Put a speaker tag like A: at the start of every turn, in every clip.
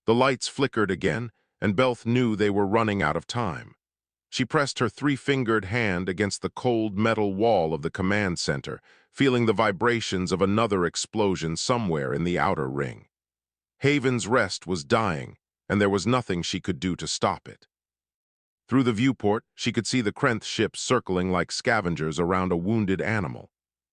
A: The lights flickered again, and Belth knew they were running out of time. She pressed her three-fingered hand against the cold metal wall of the command center, feeling the vibrations of another explosion somewhere in the outer ring. Haven's Rest was dying, and there was nothing she could do to stop it. Through the viewport, she could see the Krenth ships circling like scavengers around a wounded animal.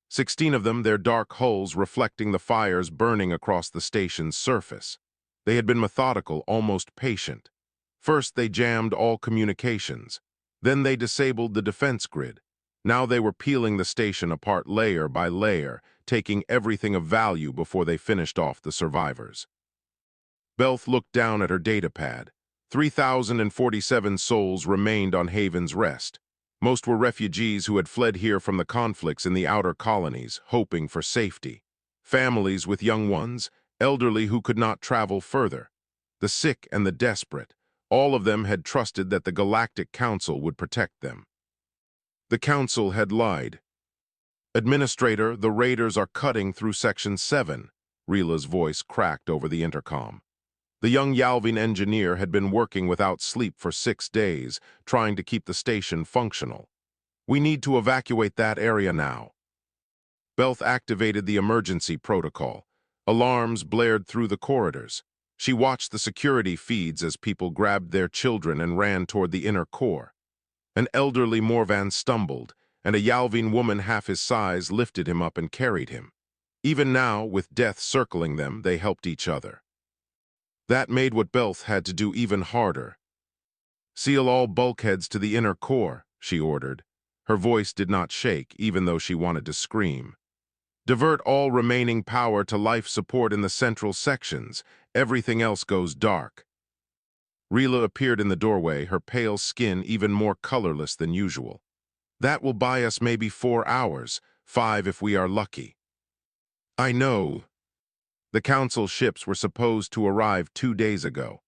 A: 16 of them, their dark hulls reflecting the fires burning across the station's surface. They had been methodical, almost patient. First, they jammed all communications. Then they disabled the defense grid. Now they were peeling the station apart layer by layer, taking everything of value before they finished off the survivors. Belth looked down at her datapad. 3,047 souls remained on Haven's Rest. Most were refugees who had fled here from the conflicts in the outer colonies, hoping for safety. Families with young ones, elderly who could not travel further. The sick and the desperate, all of them had trusted that the Galactic Council would protect them. The Council had lied. "Administrator, the raiders are cutting through Section 7, Rila's voice cracked over the intercom. The young Yalvin engineer had been working without sleep for 6 days, trying to keep the station functional. "We need to evacuate that area now." Belth activated the emergency protocol. Alarms blared through the corridors. She watched the security feeds as people grabbed their children and ran toward the inner core. An elderly Morvan stumbled, and a Yalvin woman half his size lifted him up and carried him. Even now, with death circling them, they helped each other. That made what Belth had to do even harder. "Seal all bulkheads to the inner core," she ordered. Her voice did not shake, even though she wanted to scream. "Divert all remaining power to life support in the central sections. Everything else goes dark." Rila appeared in the doorway, her pale skin even more colorless than usual. "That will buy us maybe 4 hours, 5 if we are lucky." "I know. The Council ships were supposed to arrive 2 days ago."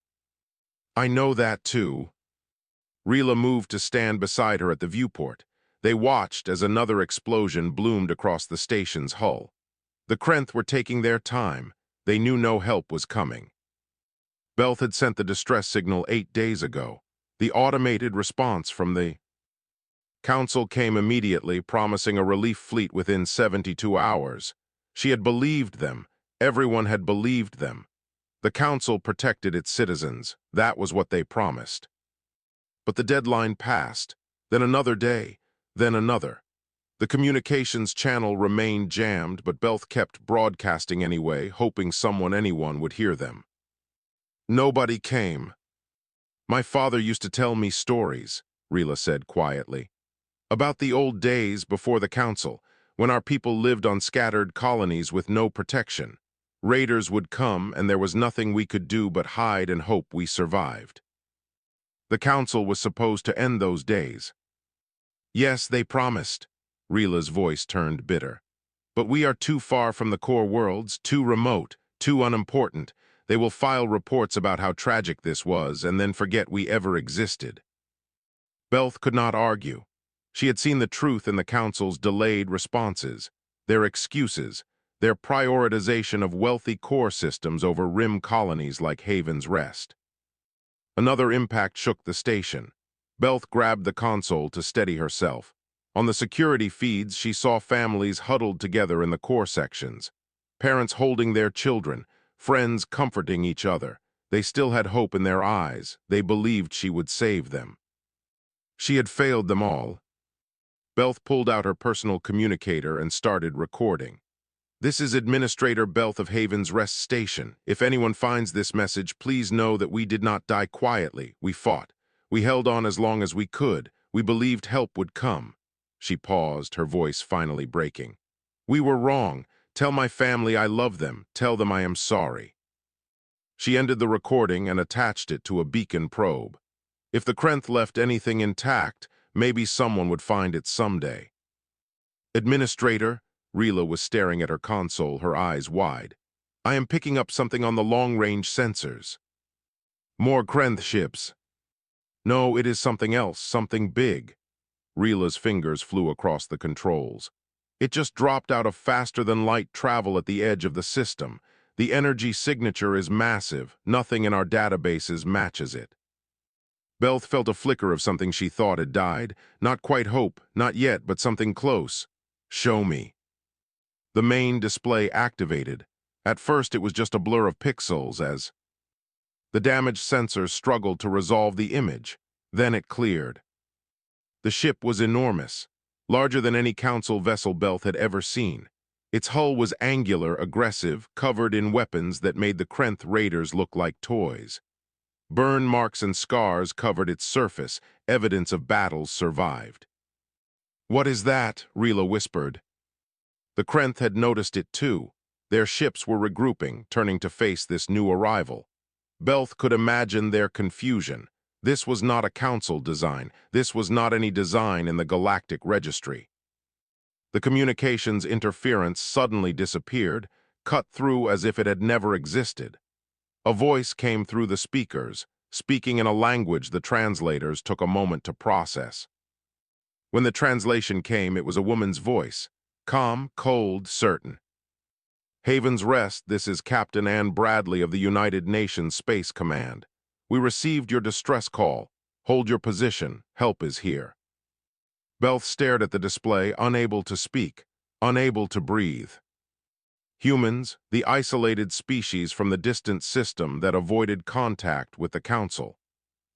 A: "I know that too." Rila moved to stand beside her at the viewport. They watched as another explosion bloomed across the station's hull. The Krenth were taking their time. They knew no help was coming. Belth had sent the distress signal 8 days ago. The automated response from the Council came immediately, promising a relief fleet within 72 hours. She had believed them. Everyone had believed them. The Council protected its citizens. That was what they promised. But the deadline passed. Then another day. Then another. The communications channel remained jammed, but Belth kept broadcasting anyway, hoping anyone would hear them. "Nobody came." "My father used to tell me stories," Rila said quietly. "About the old days before the Council, when our people lived on scattered colonies with no protection. Raiders would come, and there was nothing we could do but hide and hope we survived. The Council was supposed to end those days." "Yes, they promised." Rila's voice turned bitter. "But we are too far from the core worlds, too remote, too unimportant. They will file reports about how tragic this was and then forget we ever existed." Belth could not argue. She had seen the truth in the Council's delayed responses, their excuses, their prioritization of wealthy core systems over rim colonies like Haven's Rest. Another impact shook the station. Belth grabbed the console to steady herself. On the security feeds, she saw families huddled together in the core sections. Parents holding their children, friends comforting each other. They still had hope in their eyes. They believed she would save them. She had failed them all. Belth pulled out her personal communicator and started recording. "This is Administrator Belth of Haven's Rest Station. If anyone finds this message, please know that we did not die quietly. We fought. We held on as long as we could. We believed help would come." She paused, her voice finally breaking. "We were wrong. Tell my family I love them. Tell them I am sorry." She ended the recording and attached it to a beacon probe. If the Krenth left anything intact, maybe someone would find it someday. "Administrator," Rila was staring at her console, her eyes wide. "I am picking up something on the long-range sensors." "More Krenth ships." "No, it is something else, something big." Rila's fingers flew across the controls. "It just dropped out of faster-than-light travel at the edge of the system. The energy signature is massive. Nothing in our databases matches it. Belth felt a flicker of something she thought had died. Not quite hope, not yet, but something close. Show me. The main display activated. At first it was just a blur of pixels as the damaged sensors struggled to resolve the image. Then it cleared. The ship was enormous, larger than any council vessel Belth had ever seen. Its hull was angular, aggressive, covered in weapons that made the Krenth raiders look like toys. Burn marks and scars covered its surface, evidence of battles survived. "What is that?" Rila whispered. The Krenth had noticed it too. Their ships were regrouping, turning to face this new arrival. Belth could imagine their confusion. This was not a council design. This was not any design in the Galactic Registry. The communications interference suddenly disappeared, cut through as if it had never existed. A voice came through the speakers, speaking in a language the translators took a moment to process. When the translation came, it was a woman's voice, calm, cold, certain. "Haven's Rest, this is Captain Ann Bradley of the United Nations Space Command. We received your distress call. Hold your position. Help is here." Belth stared at the display, unable to speak, unable to breathe. Humans, the isolated species from the distant system that avoided contact with the Council.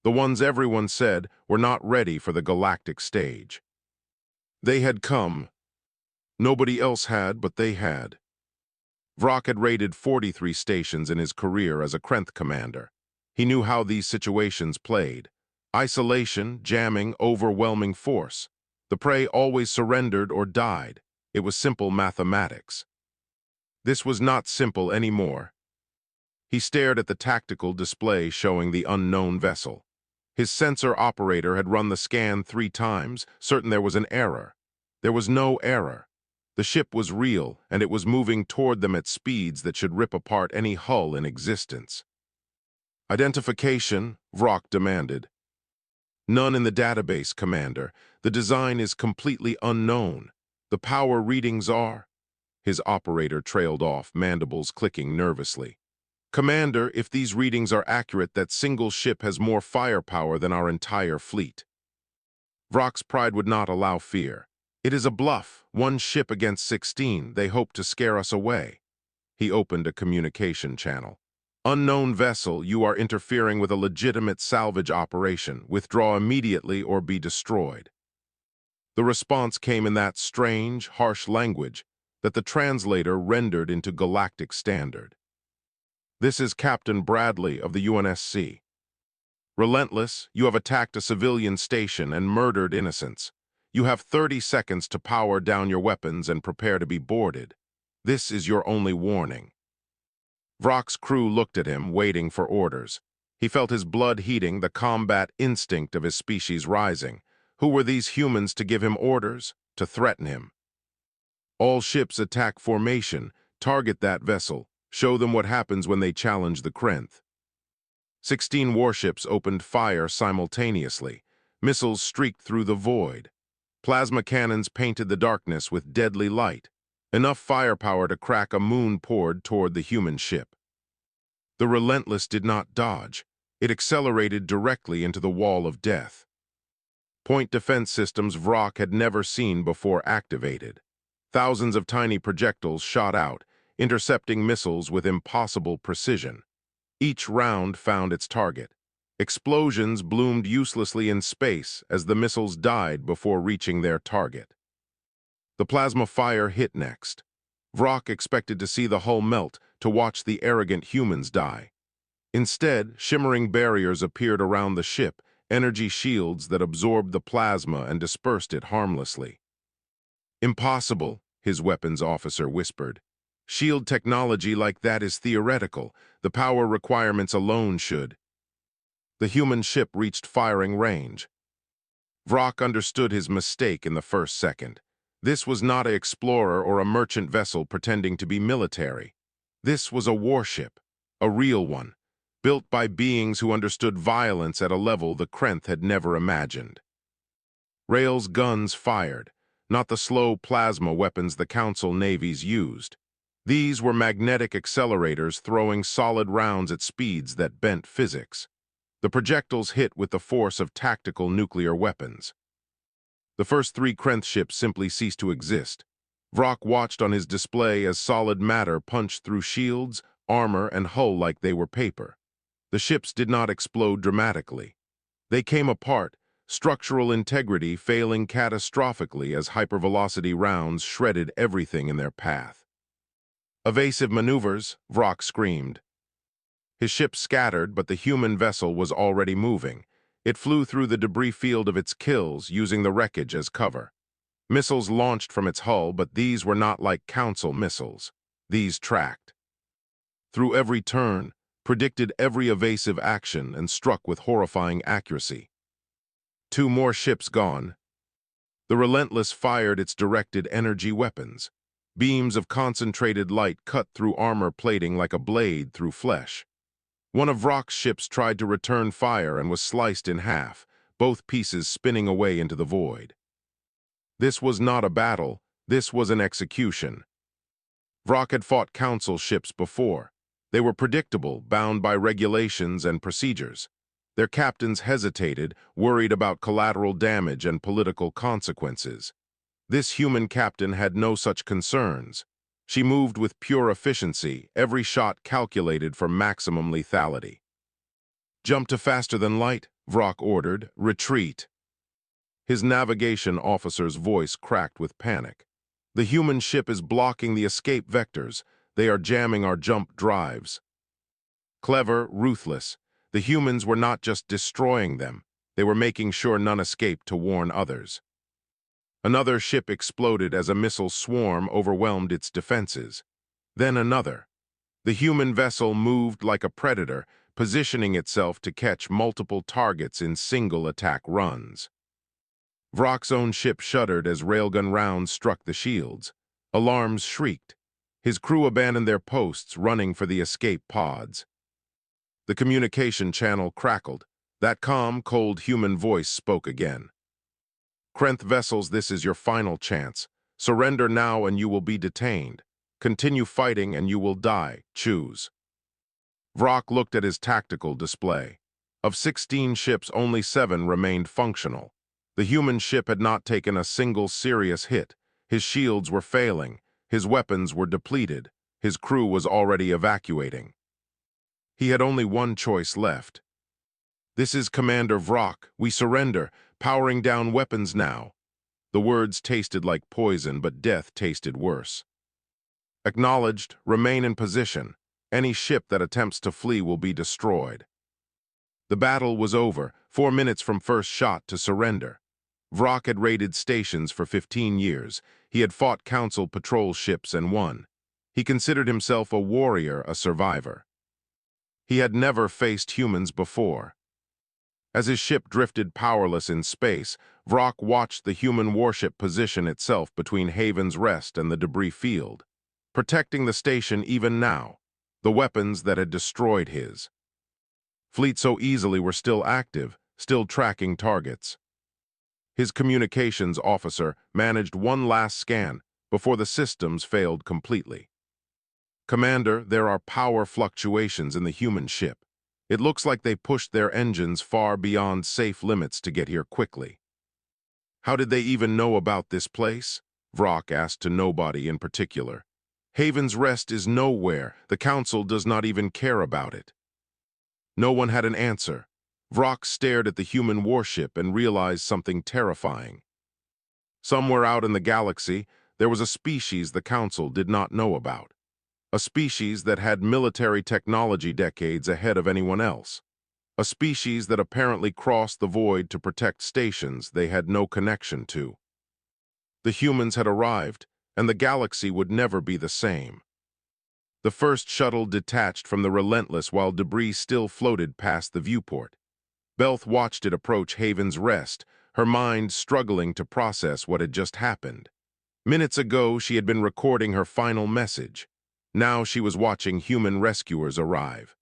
A: The ones everyone said were not ready for the galactic stage. They had come. Nobody else had, but they had. Vrock had raided 43 stations in his career as a Krenth commander. He knew how these situations played. Isolation, jamming, overwhelming force. The prey always surrendered or died. It was simple mathematics. This was not simple anymore. He stared at the tactical display showing the unknown vessel. His sensor operator had run the scan 3 times, certain there was an error. There was no error. The ship was real, and it was moving toward them at speeds that should rip apart any hull in existence. "Identification," Vrock demanded. "None in the database, Commander. The design is completely unknown. The power readings are—" His operator trailed off, mandibles clicking nervously. "Commander, if these readings are accurate, that single ship has more firepower than our entire fleet." Vrock's pride would not allow fear. "It is a bluff. 1 ship against 16. They hope to scare us away." He opened a communication channel. "Unknown vessel, you are interfering with a legitimate salvage operation. Withdraw immediately or be destroyed." The response came in that strange, harsh language that the translator rendered into galactic standard. "This is Captain Bradley of the UNSC. Relentless, you have attacked a civilian station and murdered innocents. You have 30 seconds to power down your weapons and prepare to be boarded. This is your only warning." Vrock's crew looked at him, waiting for orders. He felt his blood heating, the combat instinct of his species rising. Who were these humans to give him orders, to threaten him? "All ships attack formation. Target that vessel. Show them what happens when they challenge the Krenth." 16 warships opened fire simultaneously. Missiles streaked through the void. Plasma cannons painted the darkness with deadly light. Enough firepower to crack a moon poured toward the human ship. The Relentless did not dodge. It accelerated directly into the wall of death. Point defense systems Vrock had never seen before activated. Thousands of tiny projectiles shot out, intercepting missiles with impossible precision. Each round found its target. Explosions bloomed uselessly in space as the missiles died before reaching their target. The plasma fire hit next. Vrock expected to see the hull melt, to watch the arrogant humans die. Instead, shimmering barriers appeared around the ship, energy shields that absorbed the plasma and dispersed it harmlessly. "Impossible," his weapons officer whispered. "Shield technology like that is theoretical. The power requirements alone should." The human ship reached firing range. Vrock understood his mistake in the first second. This was not an explorer or a merchant vessel pretending to be military. This was a warship, a real one, built by beings who understood violence at a level the Krenth had never imagined. Rail's guns fired, not the slow plasma weapons the Council navies used. These were magnetic accelerators throwing solid rounds at speeds that bent physics. The projectiles hit with the force of tactical nuclear weapons. The first three Krenth ships simply ceased to exist. Vrock watched on his display as solid matter punched through shields, armor, and hull like they were paper. The ships did not explode dramatically. They came apart, structural integrity failing catastrophically as hypervelocity rounds shredded everything in their path. Evasive maneuvers, Vrock screamed. His ship scattered, but the human vessel was already moving. It flew through the debris field of its kills, using the wreckage as cover. Missiles launched from its hull, but these were not like Council missiles. These tracked. Through every turn, predicted every evasive action, and struck with horrifying accuracy. Two more ships gone. The Relentless fired its directed energy weapons. Beams of concentrated light cut through armor plating like a blade through flesh. One of Vrock's ships tried to return fire and was sliced in half, both pieces spinning away into the void. This was not a battle, this was an execution. Vrock had fought Council ships before. They were predictable, bound by regulations and procedures. Their captains hesitated, worried about collateral damage and political consequences. This human captain had no such concerns. She moved with pure efficiency, every shot calculated for maximum lethality. "Jump to faster than light," Vrock ordered. "Retreat." His navigation officer's voice cracked with panic. "The human ship is blocking the escape vectors. They are jamming our jump drives." Clever, ruthless. The humans were not just destroying them. They were making sure none escaped to warn others. Another ship exploded as a missile swarm overwhelmed its defenses. Then another. The human vessel moved like a predator, positioning itself to catch multiple targets in single attack runs. Vrock's own ship shuddered as railgun rounds struck the shields. Alarms shrieked. His crew abandoned their posts, running for the escape pods. The communication channel crackled. That calm, cold human voice spoke again. "Krenth vessels, this is your final chance. Surrender now and you will be detained. Continue fighting and you will die. Choose." Vrock looked at his tactical display. Of 16 ships, only 7 remained functional. The human ship had not taken a single serious hit. His shields were failing. His weapons were depleted. His crew was already evacuating. He had only one choice left. "This is Commander Vrock. We surrender. Powering down weapons now." The words tasted like poison, but death tasted worse. "Acknowledged. Remain in position. Any ship that attempts to flee will be destroyed." The battle was over, 4 minutes from first shot to surrender. Vrock had raided stations for 15 years. He had fought Council patrol ships and won. He considered himself a warrior, a survivor. He had never faced humans before. As his ship drifted powerless in space, Vrock watched the human warship position itself between Haven's Rest and the debris field, protecting the station even now, the weapons that had destroyed his fleet so easily were still active, still tracking targets. His communications officer managed one last scan before the systems failed completely. "Commander, there are power fluctuations in the human ship. It looks like they pushed their engines far beyond safe limits to get here quickly." "How did they even know about this place?" Vrock asked to nobody in particular. "Haven's Rest is nowhere. The Council does not even care about it." No one had an answer. Vrock stared at the human warship and realized something terrifying. Somewhere out in the galaxy, there was a species the Council did not know about. A species that had military technology decades ahead of anyone else. A species that apparently crossed the void to protect stations they had no connection to. The humans had arrived, and the galaxy would never be the same. The first shuttle detached from the Relentless while debris still floated past the viewport. Belth watched it approach Haven's Rest, her mind struggling to process what had just happened. Minutes ago, she had been recording her final message. Now she was watching human rescuers arrive.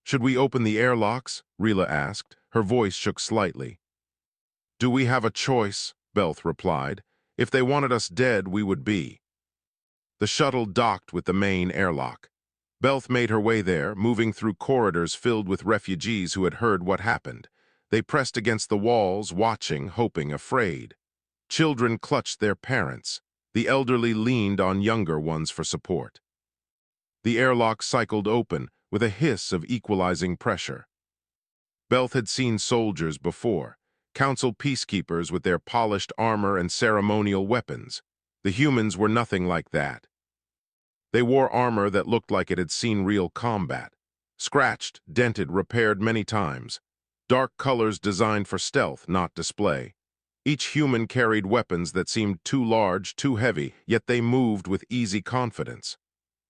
A: "Should we open the airlocks?" Rila asked. Her voice shook slightly. "Do we have a choice?" Belth replied. "If they wanted us dead, we would be." The shuttle docked with the main airlock. Belth made her way there, moving through corridors filled with refugees who had heard what happened. They pressed against the walls, watching, hoping, afraid. Children clutched their parents. The elderly leaned on younger ones for support. The airlock cycled open, with a hiss of equalizing pressure. Belth had seen soldiers before, council peacekeepers with their polished armor and ceremonial weapons. The humans were nothing like that. They wore armor that looked like it had seen real combat. Scratched, dented, repaired many times. Dark colors designed for stealth, not display. Each human carried weapons that seemed too large, too heavy, yet they moved with easy confidence.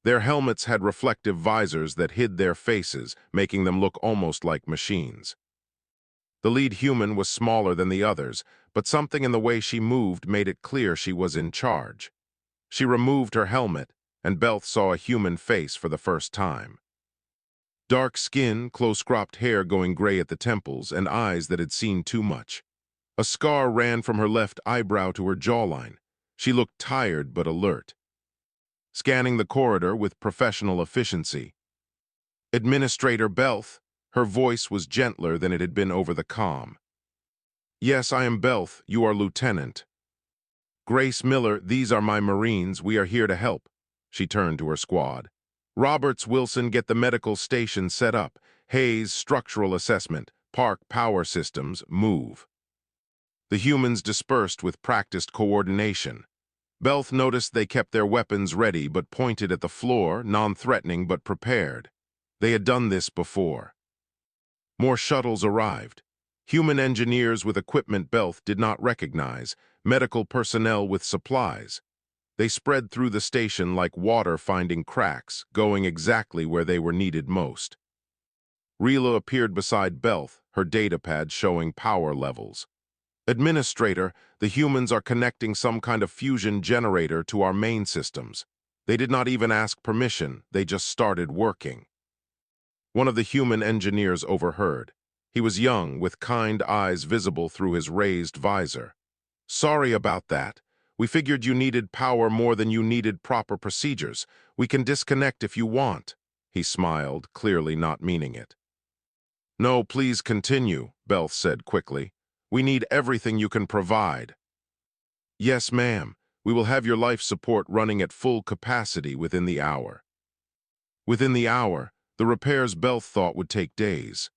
A: Their helmets had reflective visors that hid their faces, making them look almost like machines. The lead human was smaller than the others, but something in the way she moved made it clear she was in charge. She removed her helmet, and Belth saw a human face for the first time. Dark skin, close-cropped hair going gray at the temples, and eyes that had seen too much. A scar ran from her left eyebrow to her jawline. She looked tired but alert. Scanning the corridor with professional efficiency. Administrator Belth, her voice was gentler than it had been over the comm. Yes, I am Belth, you are Lieutenant. Grace Miller, these are my Marines, we are here to help. She turned to her squad. Roberts, Wilson, get the medical station set up. Hayes, structural assessment. Park, power systems, move. The humans dispersed with practiced coordination. Belth noticed they kept their weapons ready but pointed at the floor, non-threatening but prepared. They had done this before. More shuttles arrived. Human engineers with equipment Belth did not recognize, medical personnel with supplies. They spread through the station like water finding cracks, going exactly where they were needed most. Rila appeared beside Belth, her datapad showing power levels. Administrator, the humans are connecting some kind of fusion generator to our main systems. They did not even ask permission, they just started working. One of the human engineers overheard. He was young, with kind eyes visible through his raised visor. Sorry about that. We figured you needed power more than you needed proper procedures. We can disconnect if you want. He smiled, clearly not meaning it. No, please continue, Belth said quickly. We need everything you can provide. Yes, ma'am. We will have your life support running at full capacity within the hour. Within the hour, the repairs Belth thought would take days.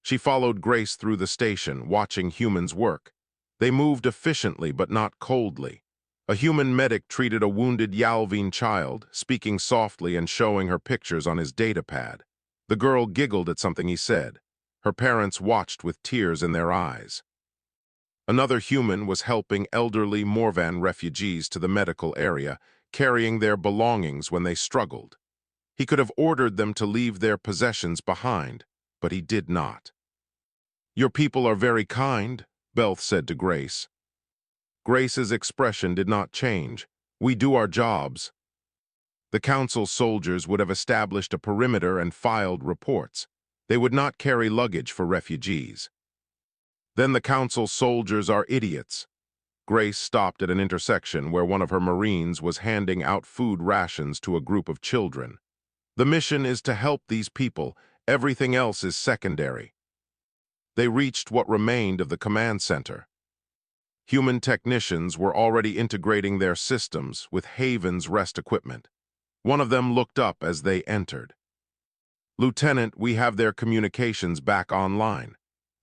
A: She followed Grace through the station, watching humans work. They moved efficiently but not coldly. A human medic treated a wounded Yalvine child, speaking softly and showing her pictures on his datapad. The girl giggled at something he said. Her parents watched with tears in their eyes. Another human was helping elderly Morvan refugees to the medical area, carrying their belongings when they struggled. He could have ordered them to leave their possessions behind, but he did not. Your people are very kind, Belth said to Grace. Grace's expression did not change. We do our jobs. The council soldiers would have established a perimeter and filed reports. They would not carry luggage for refugees. Then the council soldiers are idiots. Grace stopped at an intersection where one of her Marines was handing out food rations to a group of children. The mission is to help these people. Everything else is secondary. They reached what remained of the command center. Human technicians were already integrating their systems with Haven's rest equipment. One of them looked up as they entered. Lieutenant, we have their communications back online.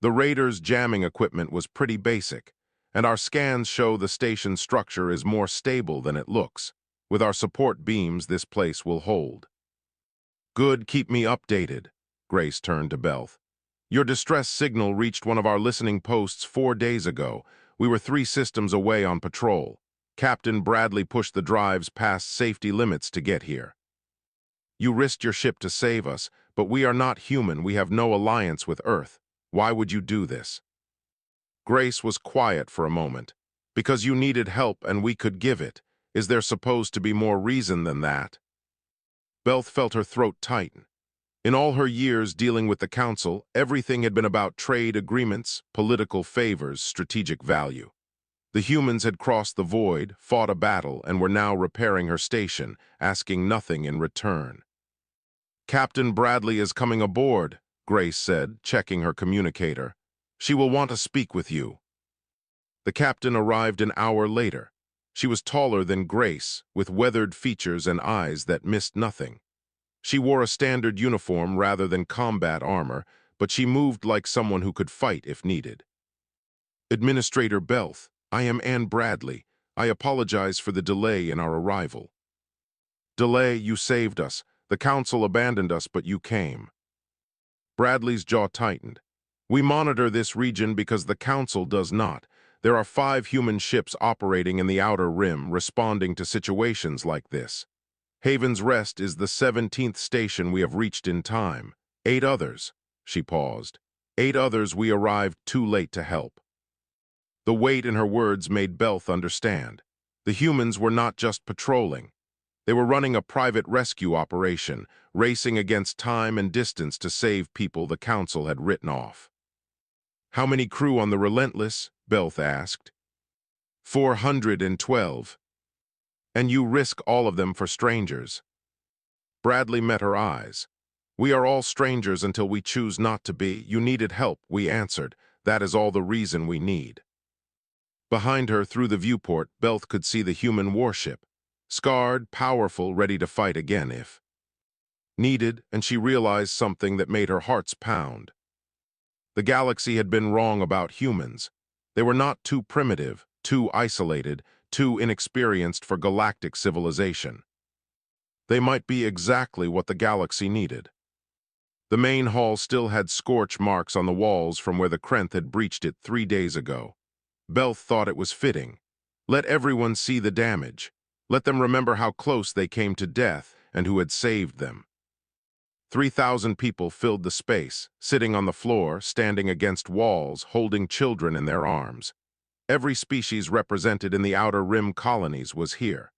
A: The Raiders' jamming equipment was pretty basic, and our scans show the station structure is more stable than it looks. With our support beams, this place will hold. Good, keep me updated. Grace turned to Belth. Your distress signal reached one of our listening posts 4 days ago. We were 3 systems away on patrol. Captain Bradley pushed the drives past safety limits to get here. You risked your ship to save us, but we are not human. We have no alliance with Earth. Why would you do this? Grace was quiet for a moment. Because you needed help and we could give it. Is there supposed to be more reason than that? Belth felt her throat tighten. In all her years dealing with the Council, everything had been about trade agreements, political favors, strategic value. The humans had crossed the void, fought a battle, and were now repairing her station, asking nothing in return. "Captain Bradley is coming aboard," Grace said, checking her communicator. "She will want to speak with you." The captain arrived an hour later. She was taller than Grace, with weathered features and eyes that missed nothing. She wore a standard uniform rather than combat armor, but she moved like someone who could fight if needed. "Administrator Belth, I am Anne Bradley. I apologize for the delay in our arrival." "Delay, you saved us. The council abandoned us, but you came." Bradley's jaw tightened. "We monitor this region because the council does not. There are 5 human ships operating in the Outer Rim, responding to situations like this. Haven's Rest is the 17th station we have reached in time. 8 others." She paused. 8 others we arrived too late to help." The weight in her words made Belth understand. The humans were not just patrolling. They were running a private rescue operation, racing against time and distance to save people the council had written off. "How many crew on the Relentless?" Belth asked. 412. "And you risk all of them for strangers." Bradley met her eyes. "We are all strangers until we choose not to be. You needed help," we answered. "That is all the reason we need." Behind her, through the viewport, Belth could see the human warship. Scarred, powerful, ready to fight again if needed, and she realized something that made her hearts pound. The galaxy had been wrong about humans. They were not too primitive, too isolated, too inexperienced for galactic civilization. They might be exactly what the galaxy needed. The main hall still had scorch marks on the walls from where the Krenth had breached it 3 days ago. Belth thought it was fitting. Let everyone see the damage. Let them remember how close they came to death and who had saved them. 3,000 people filled the space, sitting on the floor, standing against walls, holding children in their arms. Every species represented in the Outer Rim colonies was here.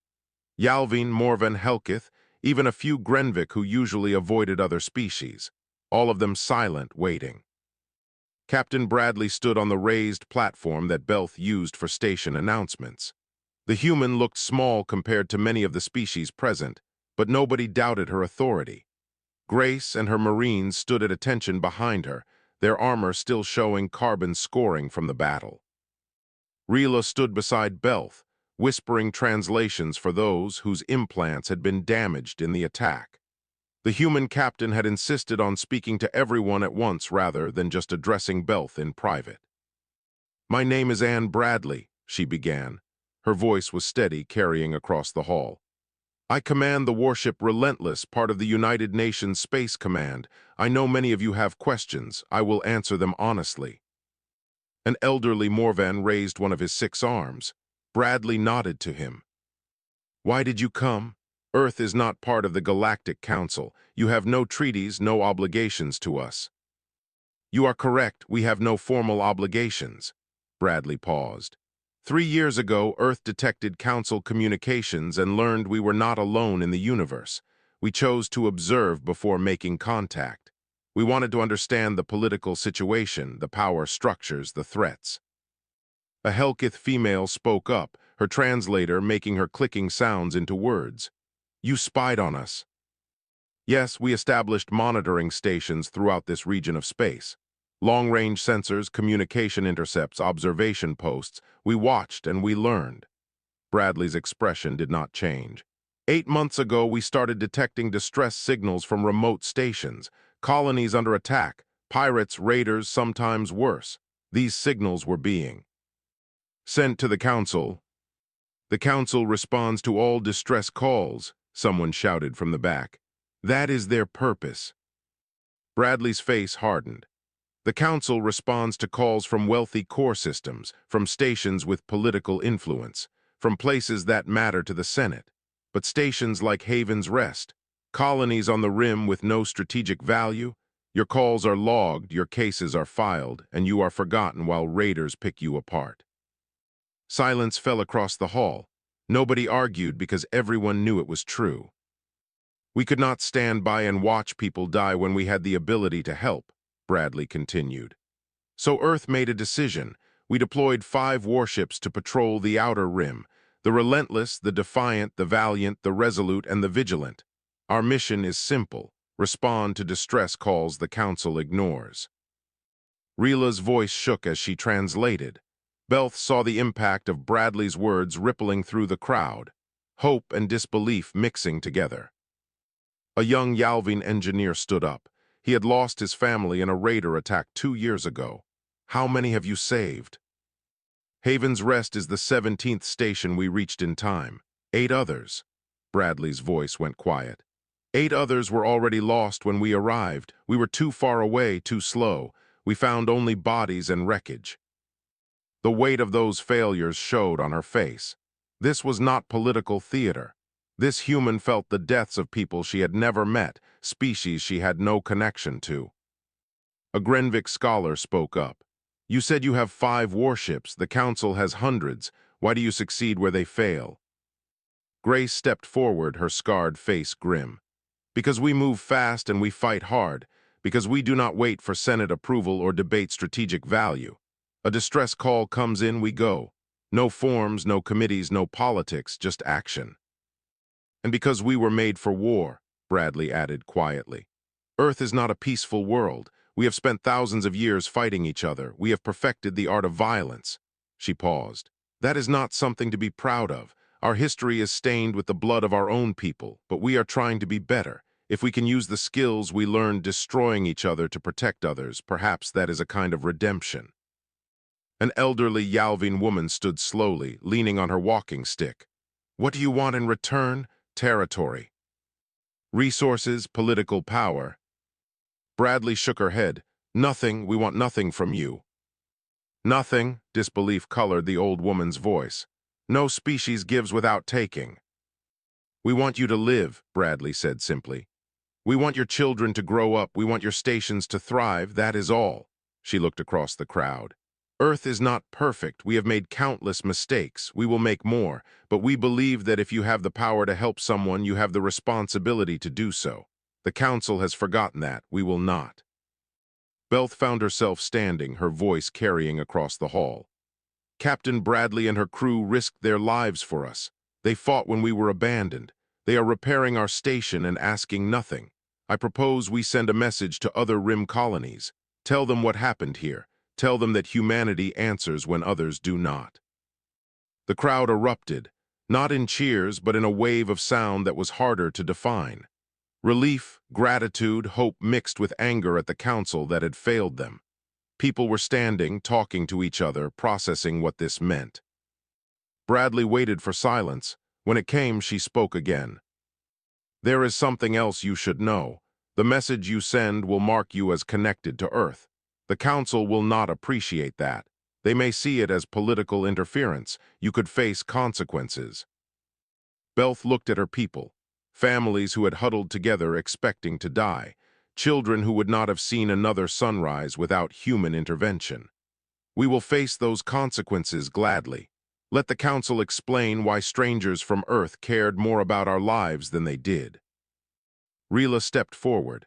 A: Yalvin, Morven, Helkith, even a few Grenvik who usually avoided other species, all of them silent, waiting. Captain Bradley stood on the raised platform that Belth used for station announcements. The human looked small compared to many of the species present, but nobody doubted her authority. Grace and her Marines stood at attention behind her, their armor still showing carbon scoring from the battle. Rila stood beside Belth, whispering translations for those whose implants had been damaged in the attack. The human captain had insisted on speaking to everyone at once rather than just addressing Belth in private. "My name is Anne Bradley," she began. Her voice was steady, carrying across the hall. "I command the warship Relentless, part of the United Nations Space Command. I know many of you have questions. I will answer them honestly." An elderly Morvan raised one of his 6 arms. Bradley nodded to him. "Why did you come? Earth is not part of the Galactic Council. You have no treaties, no obligations to us." "You are correct. We have no formal obligations." Bradley paused. 3 years ago, Earth detected Council communications and learned we were not alone in the universe. We chose to observe before making contact. We wanted to understand the political situation, the power structures, the threats. A Helkith female spoke up, her translator making her clicking sounds into words. "You spied on us." "Yes, we established monitoring stations throughout this region of space. Long-range sensors, communication intercepts, observation posts. We watched and we learned." Bradley's expression did not change. 8 months ago, we started detecting distress signals from remote stations, colonies under attack, pirates, raiders, sometimes worse. These signals were being sent to the Council. "The Council responds to all distress calls," someone shouted from the back. "That is their purpose." Bradley's face hardened. "The Council responds to calls from wealthy core systems, from stations with political influence, from places that matter to the Senate. But stations like Haven's Rest, colonies on the rim with no strategic value, your calls are logged, your cases are filed, and you are forgotten while raiders pick you apart." Silence fell across the hall. Nobody argued because everyone knew it was true. "We could not stand by and watch people die when we had the ability to help," Bradley continued. "So Earth made a decision. We deployed 5 warships to patrol the outer rim, the Relentless, the Defiant, the Valiant, the Resolute, and the Vigilant. Our mission is simple: respond to distress calls the Council ignores. Rila's voice shook as she translated. Belth saw the impact of Bradley's words rippling through the crowd, hope and disbelief mixing together. A young Yalvin engineer stood up. He had lost his family in a raider attack 2 years ago. How many have you saved? Haven's Rest is the 17th station we reached in time. 8 others. Bradley's voice went quiet. 8 others were already lost when we arrived. We were too far away, too slow. We found only bodies and wreckage. The weight of those failures showed on her face. This was not political theater. This human felt the deaths of people she had never met, species she had no connection to. A Grenvik scholar spoke up. You said you have 5 warships. The Council has hundreds. Why do you succeed where they fail? Grace stepped forward, her scarred face grim. Because we move fast and we fight hard. Because we do not wait for Senate approval or debate strategic value. A distress call comes in, we go. No forms, no committees, no politics, just action. And because we were made for war, Bradley added quietly. Earth is not a peaceful world. We have spent thousands of years fighting each other. We have perfected the art of violence. She paused. That is not something to be proud of. Our history is stained with the blood of our own people, but we are trying to be better. If we can use the skills we learned destroying each other to protect others, perhaps that is a kind of redemption. An elderly Yalvin woman stood slowly, leaning on her walking stick. What do you want in return? Territory. Resources, political power. Bradley shook her head. Nothing, we want nothing from you. Nothing, disbelief colored the old woman's voice. No species gives without taking. We want you to live, Bradley said simply. We want your children to grow up, we want your stations to thrive, that is all. She looked across the crowd. Earth is not perfect, we have made countless mistakes, we will make more, but we believe that if you have the power to help someone, you have the responsibility to do so. The Council has forgotten that, we will not. Belth found herself standing, her voice carrying across the hall. Captain Bradley and her crew risked their lives for us. They fought when we were abandoned. They are repairing our station and asking nothing. I propose we send a message to other Rim colonies. Tell them what happened here. Tell them that humanity answers when others do not. The crowd erupted, not in cheers, but in a wave of sound that was harder to define. Relief, gratitude, hope mixed with anger at the Council that had failed them. People were standing, talking to each other, processing what this meant. Bradley waited for silence. When it came, she spoke again. There is something else you should know. The message you send will mark you as connected to Earth. The Council will not appreciate that. They may see it as political interference. You could face consequences. Belth looked at her people. Families who had huddled together expecting to die. Children who would not have seen another sunrise without human intervention. We will face those consequences gladly. Let the Council explain why strangers from Earth cared more about our lives than they did. Rila stepped forward.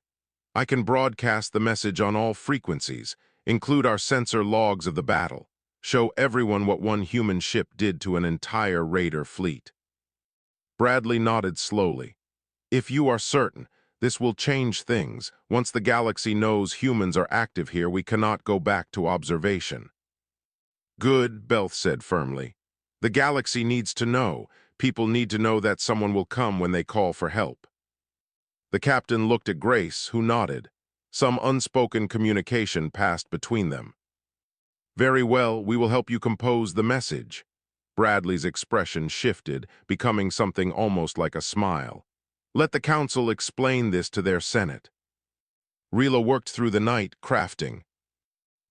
A: I can broadcast the message on all frequencies, include our sensor logs of the battle, show everyone what one human ship did to an entire raider fleet. Bradley nodded slowly. If you are certain, this will change things. Once the galaxy knows humans are active here, we cannot go back to observation. Good, Belth said firmly. The galaxy needs to know. People need to know that someone will come when they call for help. The captain looked at Grace, who nodded. Some unspoken communication passed between them. Very well, we will help you compose the message. Bradley's expression shifted, becoming something almost like a smile. Let the Council explain this to their Senate. Rila worked through the night, crafting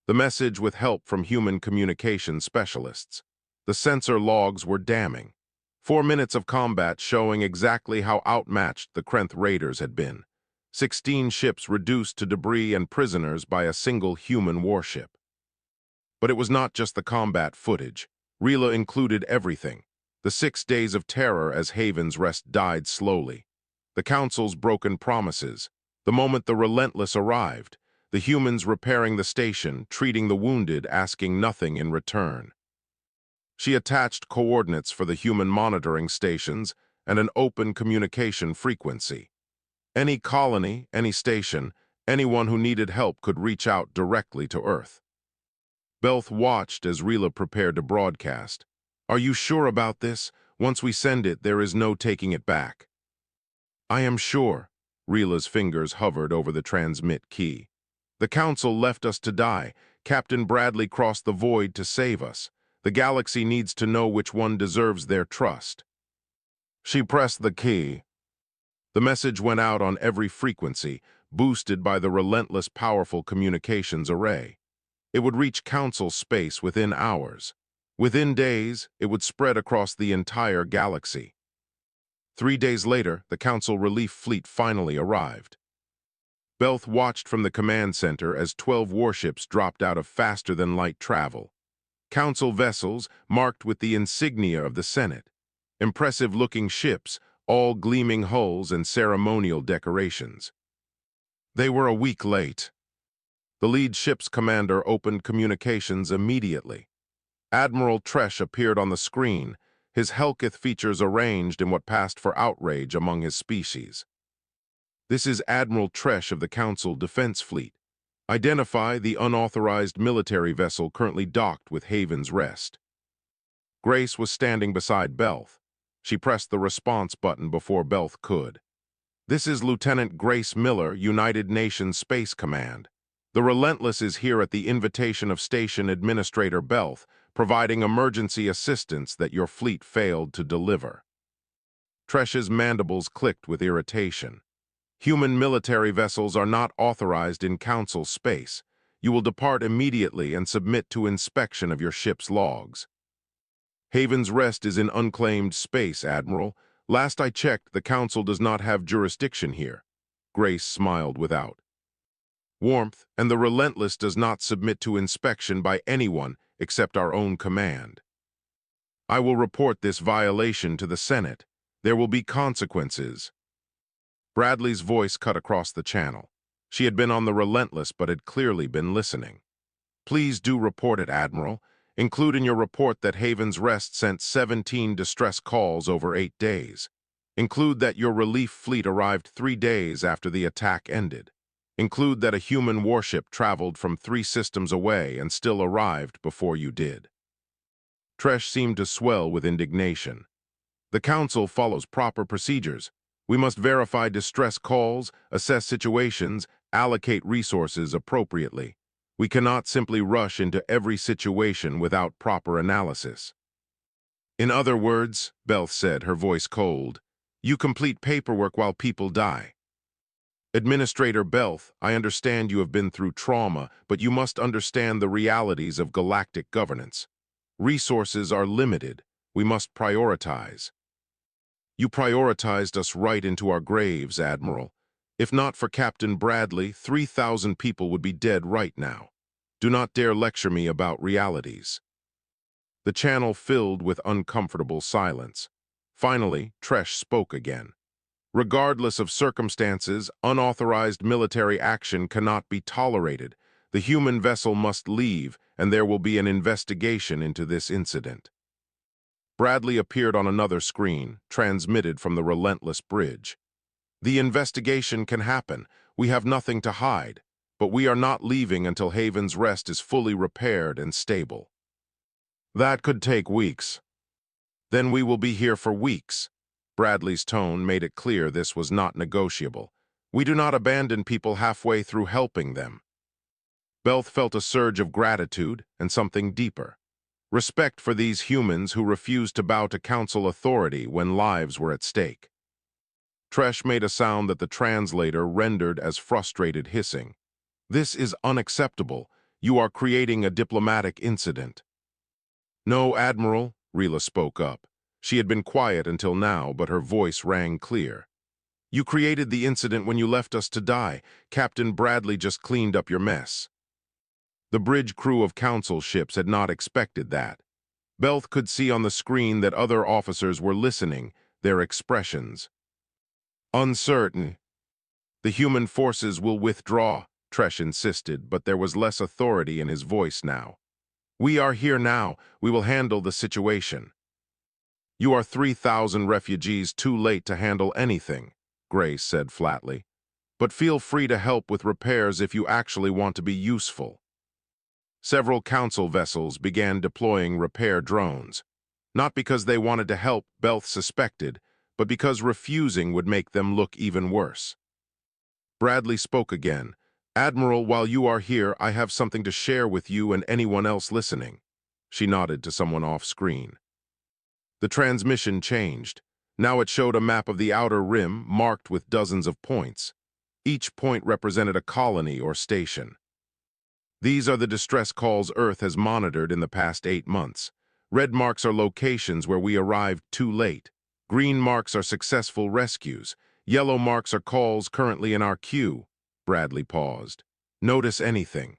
A: the message with help from human communication specialists. The sensor logs were damning. 4 minutes of combat showing exactly how outmatched the Krenth raiders had been. 16 ships reduced to debris and prisoners by a single human warship. But it was not just the combat footage. Rila included everything. The 6 days of terror as Haven's Rest died slowly. The Council's broken promises. The moment the Relentless arrived. the humans repairing the station, treating the wounded, asking nothing in return. She attached coordinates for the human monitoring stations and an open communication frequency. Any colony, any station, anyone who needed help could reach out directly to Earth. Belth watched as Rila prepared to broadcast. "Are you sure about this? Once we send it, there is no taking it back." "I am sure." Rila's fingers hovered over the transmit key. "The Council left us to die. Captain Bradley crossed the void to save us. The galaxy needs to know which one deserves their trust." She pressed the key. The message went out on every frequency, boosted by the relentless, powerful communications array. It would reach Council space within hours. Within days, it would spread across the entire galaxy. 3 days later, the Council relief fleet finally arrived. Belth watched from the command center as 12 warships dropped out of faster-than-light travel. Council vessels marked with the insignia of the Senate. Impressive-looking ships, all gleaming hulls and ceremonial decorations. They were a week late. The lead ship's commander opened communications immediately. Admiral Tresh appeared on the screen, his Helkith features arranged in what passed for outrage among his species. "This is Admiral Tresh of the Council Defense Fleet. Identify the unauthorized military vessel currently docked with Haven's Rest." Grace was standing beside Belth. She pressed the response button before Belth could. "This is Lieutenant Grace Miller, United Nations Space Command. The Relentless is here at the invitation of Station Administrator Belth, providing emergency assistance that your fleet failed to deliver." Tresh's mandibles clicked with irritation. "Human military vessels are not authorized in Council space. You will depart immediately and submit to inspection of your ship's logs." "Haven's Rest is in unclaimed space, Admiral. Last I checked, the Council does not have jurisdiction here." Grace smiled without warmth, "and the Relentless does not submit to inspection by anyone except our own command. I will report this violation to the Senate. There will be consequences." Bradley's voice cut across the channel. She had been on the Relentless but had clearly been listening. "Please do report it, Admiral. Include in your report that Haven's Rest sent 17 distress calls over 8 days. Include that your relief fleet arrived 3 days after the attack ended. Include that a human warship traveled from 3 systems away and still arrived before you did." Tresh seemed to swell with indignation. "The Council follows proper procedures. We must verify distress calls, assess situations, allocate resources appropriately. We cannot simply rush into every situation without proper analysis." "In other words," Belth said, her voice cold, "you complete paperwork while people die." "Administrator Belth, I understand you have been through trauma, but you must understand the realities of galactic governance. Resources are limited. We must prioritize." "You prioritized us right into our graves, Admiral. If not for Captain Bradley, 3,000 people would be dead right now. Do not dare lecture me about realities." The channel filled with uncomfortable silence. Finally, Tresh spoke again. "Regardless of circumstances, unauthorized military action cannot be tolerated. The human vessel must leave, and there will be an investigation into this incident." Bradley appeared on another screen, transmitted from the Relentless bridge. "The investigation can happen. We have nothing to hide, but we are not leaving until Haven's Rest is fully repaired and stable." "That could take weeks." "Then we will be here for weeks." Bradley's tone made it clear this was not negotiable. "We do not abandon people halfway through helping them." Belth felt a surge of gratitude and something deeper. Respect for these humans who refused to bow to Council authority when lives were at stake. Tresh made a sound that the translator rendered as frustrated hissing. "This is unacceptable. You are creating a diplomatic incident." "No, Admiral," Rila spoke up. She had been quiet until now, but her voice rang clear. "You created the incident when you left us to die. Captain Bradley just cleaned up your mess." The bridge crew of Council ships had not expected that. Belth could see on the screen that other officers were listening, their expressions. "Uncertain. The human forces will withdraw," Tresh insisted, but there was less authority in his voice now. "We are here now. We will handle the situation." "You are 3,000 refugees too late to handle anything," Grace said flatly. "But feel free to help with repairs if you actually want to be useful." Several council vessels began deploying repair drones, not because they wanted to help, Belth suspected, but because refusing would make them look even worse. Bradley spoke again. "Admiral, while you are here, I have something to share with you and anyone else listening." She nodded to someone off-screen. The transmission changed. Now it showed a map of the outer rim marked with dozens of points. Each point represented a colony or station. "These are the distress calls Earth has monitored in the past 8 months. Red marks are locations where we arrived too late. Green marks are successful rescues. Yellow marks are calls currently in our queue." Bradley paused. "Notice anything?"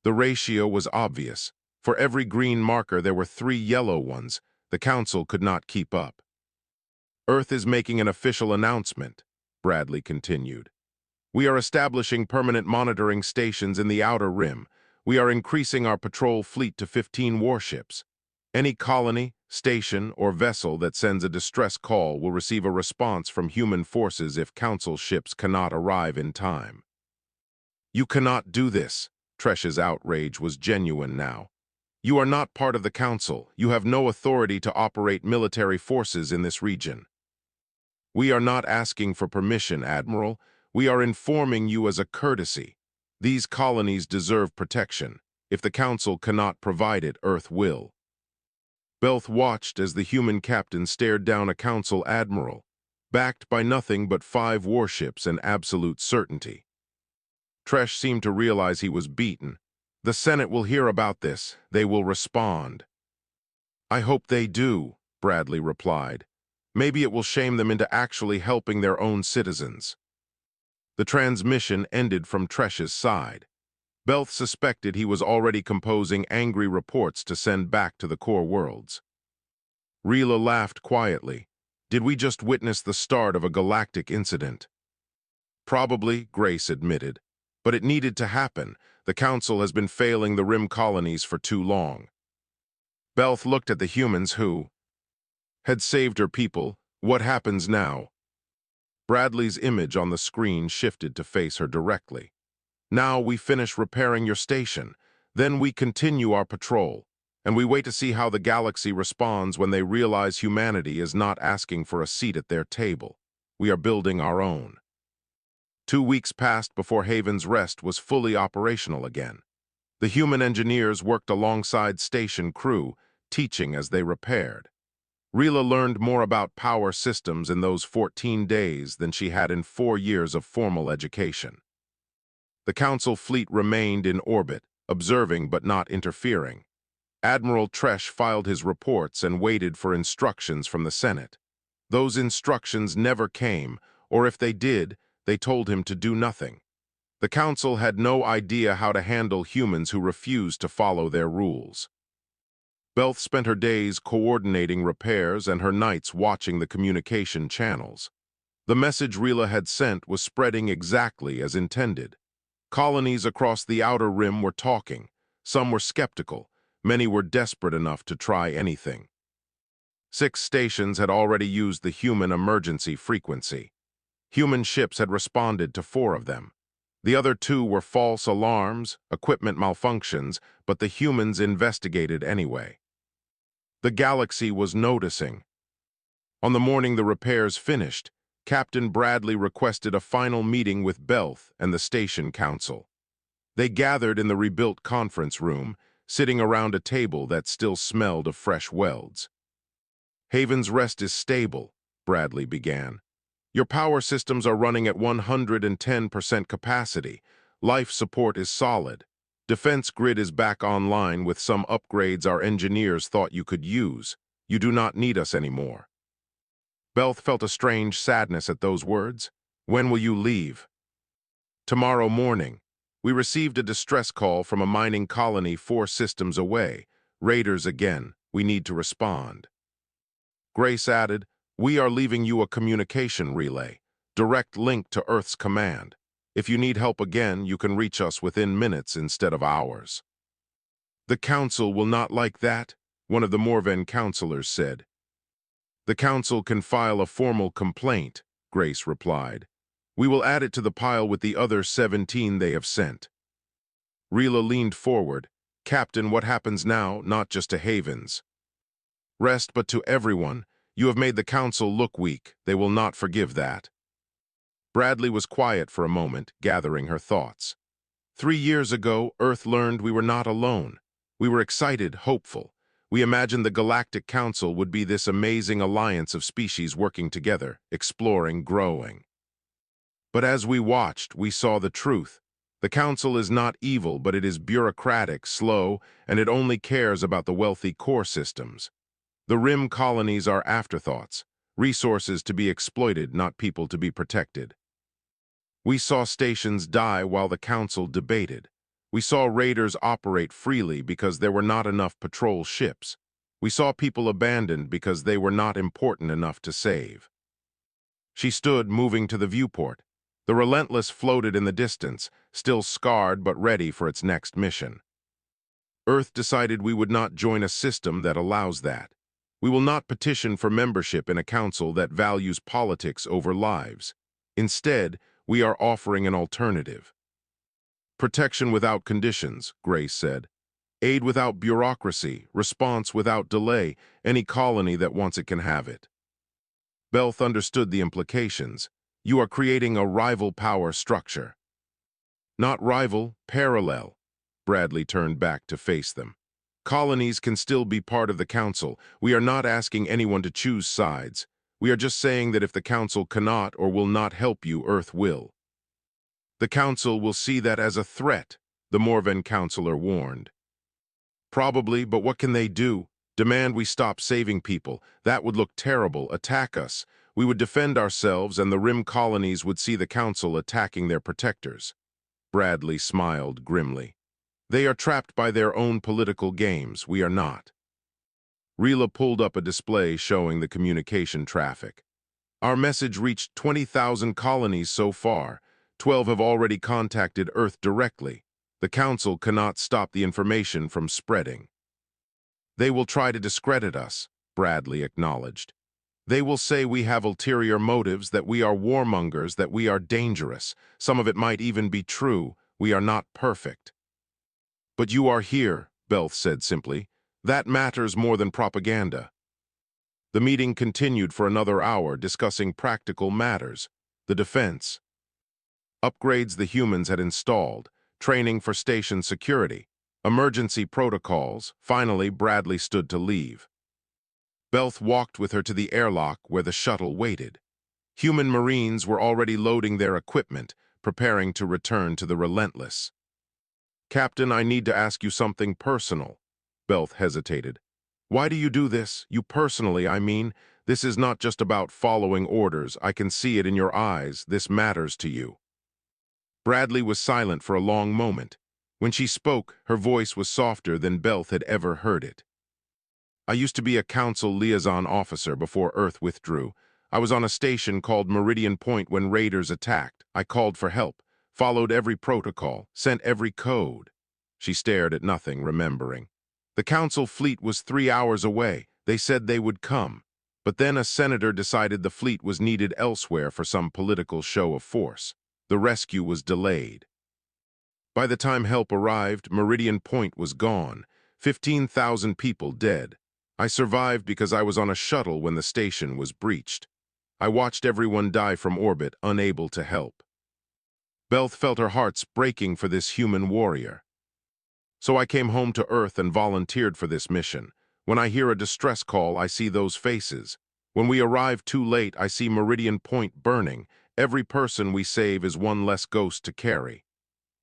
A: The ratio was obvious. For every green marker, there were 3 yellow ones. The Council could not keep up. "Earth is making an official announcement," Bradley continued. "We are establishing permanent monitoring stations in the outer rim. We are increasing our patrol fleet to 15 warships. Any colony, station, or vessel that sends a distress call will receive a response from human forces if Council ships cannot arrive in time." "You cannot do this." Tresh's outrage was genuine now. "You are not part of the Council. You have no authority to operate military forces in this region." "We are not asking for permission, Admiral. We are informing you as a courtesy. These colonies deserve protection. If the Council cannot provide it, Earth will." Belth watched as the human captain stared down a Council admiral, backed by nothing but 5 warships and absolute certainty. Tresh seemed to realize he was beaten. "The Senate will hear about this. They will respond." "I hope they do," Bradley replied. "Maybe it will shame them into actually helping their own citizens." The transmission ended from Tresh's side. Belth suspected he was already composing angry reports to send back to the core worlds. Rila laughed quietly. "Did we just witness the start of a galactic incident?" "Probably," Grace admitted. "But it needed to happen. The Council has been failing the Rim colonies for too long." Belth looked at the humans who had saved her people. "What happens now?" Bradley's image on the screen shifted to face her directly. "Now we finish repairing your station. Then we continue our patrol. And we wait to see how the galaxy responds when they realize humanity is not asking for a seat at their table. We are building our own." 2 weeks passed before Haven's Rest was fully operational again. The human engineers worked alongside station crew, teaching as they repaired. Rila learned more about power systems in those 14 days than she had in 4 years of formal education. The Council fleet remained in orbit, observing but not interfering. Admiral Tresh filed his reports and waited for instructions from the Senate. Those instructions never came, or if they did, they told him to do nothing. The Council had no idea how to handle humans who refused to follow their rules. Belth spent her days coordinating repairs and her nights watching the communication channels. The message Rila had sent was spreading exactly as intended. Colonies across the outer rim were talking. Some were skeptical. Many were desperate enough to try anything. 6 stations had already used the human emergency frequency. Human ships had responded to 4 of them. The other 2 were false alarms, equipment malfunctions, but the humans investigated anyway. The galaxy was noticing. On the morning the repairs finished, Captain Bradley requested a final meeting with Belth and the station council. They gathered in the rebuilt conference room, sitting around a table that still smelled of fresh welds. "Haven's Rest is stable," Bradley began. "Your power systems are running at 110% capacity. Life support is solid. Defense grid is back online with some upgrades our engineers thought you could use. You do not need us anymore." Belth felt a strange sadness at those words. "When will you leave?" "Tomorrow morning. We received a distress call from a mining colony 4 systems away. Raiders again. We need to respond." Grace added, "We are leaving you a communication relay, direct link to Earth's command. If you need help again, you can reach us within minutes instead of hours." "The council will not like that," one of the Morven counselors said. "The council can file a formal complaint," Grace replied. "We will add it to the pile with the other 17 they have sent." Rila leaned forward. "Captain, what happens now, not just to Havens? Rest, but to everyone. You have made the council look weak. They will not forgive that." Bradley was quiet for a moment, gathering her thoughts. 3 years ago, Earth learned we were not alone. We were excited, hopeful. We imagined the Galactic Council would be this amazing alliance of species working together, exploring, growing. But as we watched, we saw the truth. The Council is not evil, but it is bureaucratic, slow, and it only cares about the wealthy core systems. The Rim colonies are afterthoughts, resources to be exploited, not people to be protected. We saw stations die while the Council debated. We saw raiders operate freely because there were not enough patrol ships. We saw people abandoned because they were not important enough to save. She stood, moving to the viewport. The Relentless floated in the distance, still scarred but ready for its next mission. Earth decided we would not join a system that allows that. We will not petition for membership in a council that values politics over lives. Instead, we are offering an alternative. "Protection without conditions," Grace said. "Aid without bureaucracy, response without delay. Any colony that wants it can have it." Belth understood the implications. "You are creating a rival power structure." "Not rival, parallel." Bradley turned back to face them. "Colonies can still be part of the Council. We are not asking anyone to choose sides. We are just saying that if the Council cannot or will not help you, Earth will." "The Council will see that as a threat," the Morven counselor warned. "Probably, but what can they do? Demand we stop saving people. That would look terrible. Attack us. We would defend ourselves, and the Rim colonies would see the Council attacking their protectors." Bradley smiled grimly. "They are trapped by their own political games. We are not." Rila pulled up a display showing the communication traffic. "Our message reached 20,000 colonies so far. 12 have already contacted Earth directly. The Council cannot stop the information from spreading." "They will try to discredit us," Bradley acknowledged. "They will say we have ulterior motives, that we are warmongers, that we are dangerous. Some of it might even be true. We are not perfect." "But you are here," Belth said simply. "That matters more than propaganda." The meeting continued for another hour, discussing practical matters, the defense, upgrades the humans had installed, training for station security, emergency protocols. Finally, Bradley stood to leave. Belth walked with her to the airlock where the shuttle waited. Human Marines were already loading their equipment, preparing to return to the Relentless. "Captain, I need to ask you something personal." Belth hesitated. "Why do you do this? You personally, I mean. This is not just about following orders. I can see it in your eyes. This matters to you." Bradley was silent for a long moment. When she spoke, her voice was softer than Belth had ever heard it. "I used to be a Council liaison officer before Earth withdrew. I was on a station called Meridian Point when raiders attacked. I called for help, followed every protocol, sent every code." She stared at nothing, remembering. "The Council fleet was 3 hours away. They said they would come. But then a senator decided the fleet was needed elsewhere for some political show of force. The rescue was delayed. By the time help arrived, Meridian Point was gone. 15,000 people dead. I survived because I was on a shuttle when the station was breached. I watched everyone die from orbit, unable to help." Belth felt her heart breaking for this human warrior. "So I came home to Earth and volunteered for this mission. When I hear a distress call, I see those faces. When we arrive too late, I see Meridian Point burning. Every person we save is one less ghost to carry."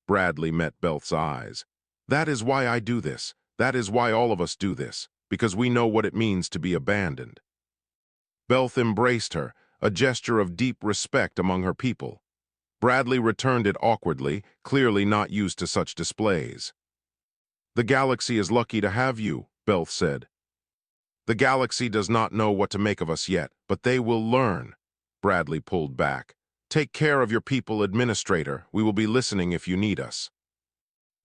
A: Bradley met Belth's eyes. "That is why I do this. That is why all of us do this, because we know what it means to be abandoned." Belth embraced her, a gesture of deep respect among her people. Bradley returned it awkwardly, clearly not used to such displays. "The galaxy is lucky to have you," Belth said. "The galaxy does not know what to make of us yet, but they will learn." Bradley pulled back. Take care of your people, Administrator. We will be listening if you need us.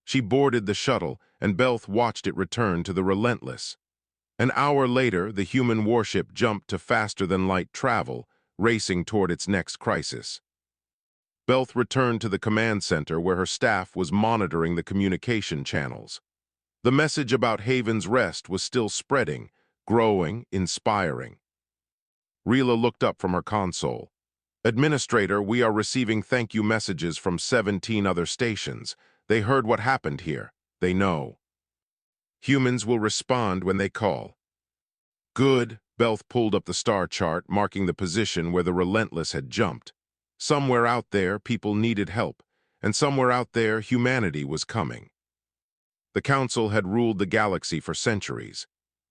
A: She boarded the shuttle, and Belth watched it return to the Relentless. An hour later, the human warship jumped to faster-than-light travel, racing toward its next crisis. Belth returned to the command center where her staff was monitoring the communication channels. The message about Haven's Rest was still spreading, growing, inspiring. Rila looked up from her console. Administrator, we are receiving thank you messages from 17 other stations. They heard what happened here. They know. Humans will respond when they call. Good. Belth pulled up the star chart, marking the position where the Relentless had jumped. Somewhere out there, people needed help, and somewhere out there, humanity was coming. The Council had ruled the galaxy for centuries.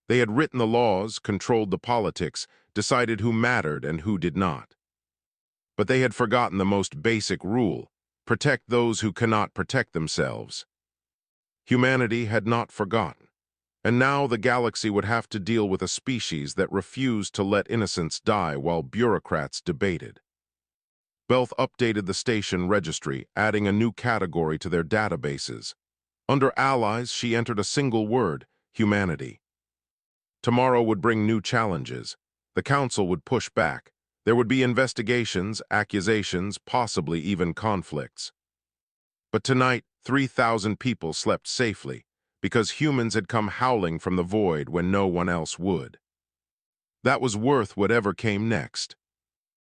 A: They had written the laws, controlled the politics, decided who mattered and who did not. But they had forgotten the most basic rule: protect those who cannot protect themselves. Humanity had not forgotten, and now the galaxy would have to deal with a species that refused to let innocents die while bureaucrats debated. Belth updated the station registry, adding a new category to their databases. Under Allies, she entered a single word: humanity. Tomorrow would bring new challenges. The Council would push back. There would be investigations, accusations, possibly even conflicts. But tonight, 3,000 people slept safely, because humans had come howling from the void when no one else would. That was worth whatever came next.